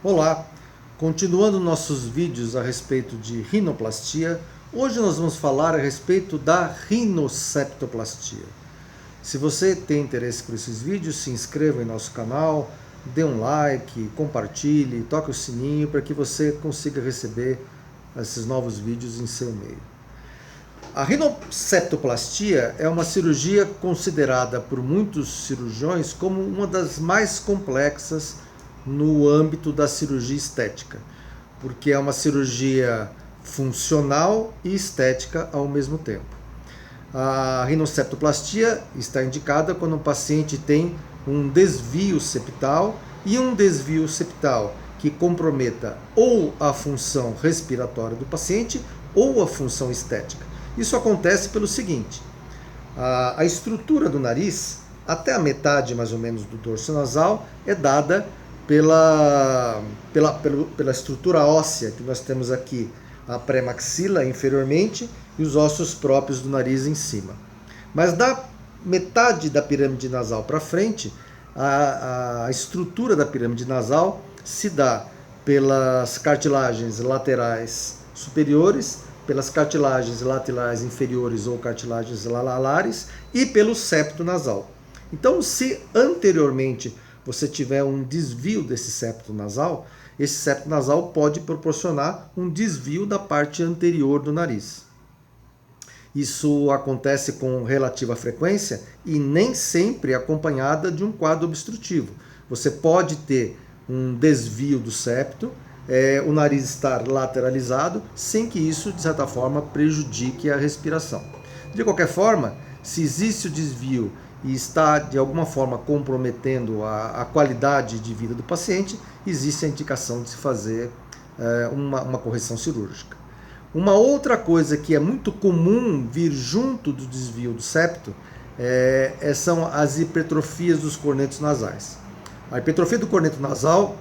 Olá! Continuando nossos vídeos a respeito de rinoplastia, hoje nós vamos falar a respeito da rinoceptoplastia. Se você tem interesse por esses vídeos, se inscreva em nosso canal, dê um like, compartilhe, toque o sininho para que você consiga receber esses novos vídeos em seu meio. A rinoceptoplastia é uma cirurgia considerada por muitos cirurgiões como uma das mais complexas no âmbito da cirurgia estética, porque é uma cirurgia funcional e estética ao mesmo tempo. A rinoceptoplastia está indicada quando o paciente tem um desvio septal e um desvio septal que comprometa ou a função respiratória do paciente ou a função estética. Isso acontece pelo seguinte: a estrutura do nariz, até a metade mais ou menos do dorso nasal, é dada pela estrutura óssea que nós temos aqui, a pré-maxila inferiormente e os ossos próprios do nariz em cima. Mas da metade da pirâmide nasal para frente, a estrutura da pirâmide nasal se dá pelas cartilagens laterais superiores, pelas cartilagens laterais inferiores ou cartilagens alalares e pelo septo nasal. Então, se anteriormente você tiver um desvio desse septo nasal, esse septo nasal pode proporcionar um desvio da parte anterior do nariz. Isso acontece com relativa frequência e nem sempre acompanhada de um quadro obstrutivo. Você pode ter um desvio do septo, o nariz estar lateralizado, sem que isso, de certa forma, prejudique a respiração. De qualquer forma, se existe o desvio e está de alguma forma comprometendo a qualidade de vida do paciente, existe a indicação de se fazer uma correção cirúrgica. Uma outra coisa que é muito comum vir junto do desvio do septo são as hipertrofias dos cornetos nasais. A hipertrofia do corneto nasal,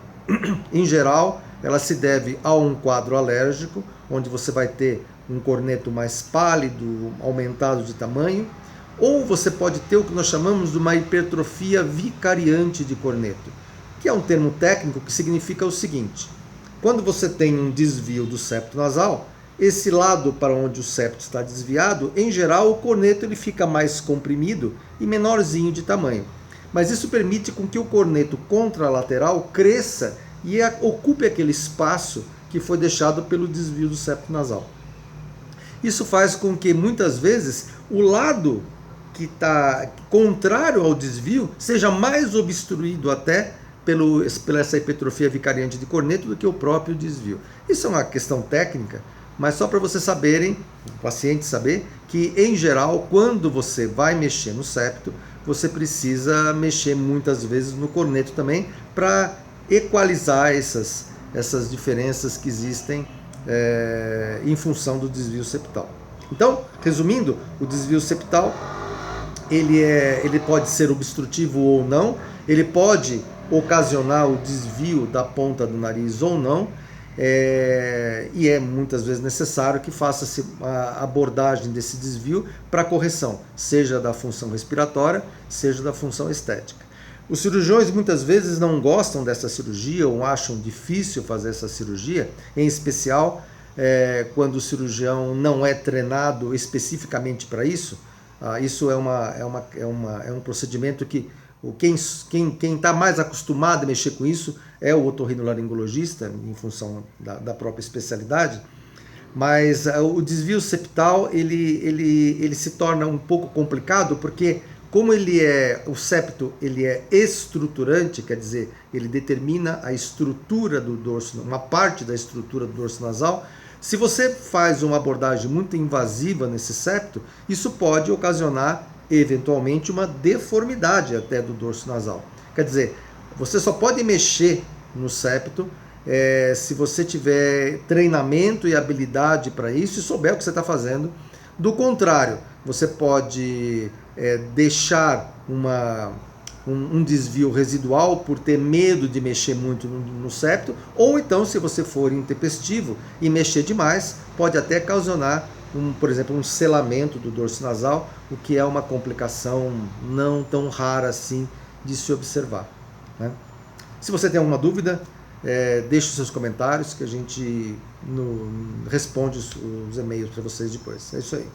em geral, ela se deve a um quadro alérgico, onde você vai ter um corneto mais pálido, aumentado de tamanho, ou você pode ter o que nós chamamos de uma hipertrofia vicariante de corneto, que é um termo técnico que significa o seguinte: quando você tem um desvio do septo nasal, esse lado para onde o septo está desviado, em geral o corneto ele fica mais comprimido e menorzinho de tamanho. Mas isso permite com que o corneto contralateral cresça e ocupe aquele espaço que foi deixado pelo desvio do septo nasal. Isso faz com que muitas vezes o lado que está contrário ao desvio seja mais obstruído até pela essa hipertrofia vicariante de corneto do que o próprio desvio. Isso é uma questão técnica, mas só para vocês saberem, o paciente saber, que em geral, quando você vai mexer no septo, você precisa mexer muitas vezes no corneto também para equalizar essas diferenças que existem em função do desvio septal. Então, resumindo, o desvio septal ele pode ser obstrutivo ou não, ele pode ocasionar o desvio da ponta do nariz ou não, e é muitas vezes necessário que faça-se a abordagem desse desvio para correção, seja da função respiratória, seja da função estética. Os cirurgiões muitas vezes não gostam dessa cirurgia ou acham difícil fazer essa cirurgia, em especial quando o cirurgião não é treinado especificamente para isso. Isso é um procedimento que quem está mais acostumado a mexer com isso é o otorrinolaringologista, em função da própria especialidade. Mas o desvio septal ele se torna um pouco complicado porque, como o septo ele é estruturante, quer dizer, ele determina a estrutura do dorso, uma parte da estrutura do dorso nasal. Se você faz uma abordagem muito invasiva nesse septo, isso pode ocasionar eventualmente uma deformidade até do dorso nasal. Quer dizer, você só pode mexer no septo se você tiver treinamento e habilidade para isso e souber o que você está fazendo. Do contrário, você pode deixar um desvio residual por ter medo de mexer muito no septo, ou então, se você for intempestivo e mexer demais, pode até ocasionar, por exemplo, um selamento do dorso nasal, o que é uma complicação não tão rara assim de se observar, né? Se você tem alguma dúvida, Deixe os seus comentários que a gente responde os e-mails para vocês depois. É isso aí.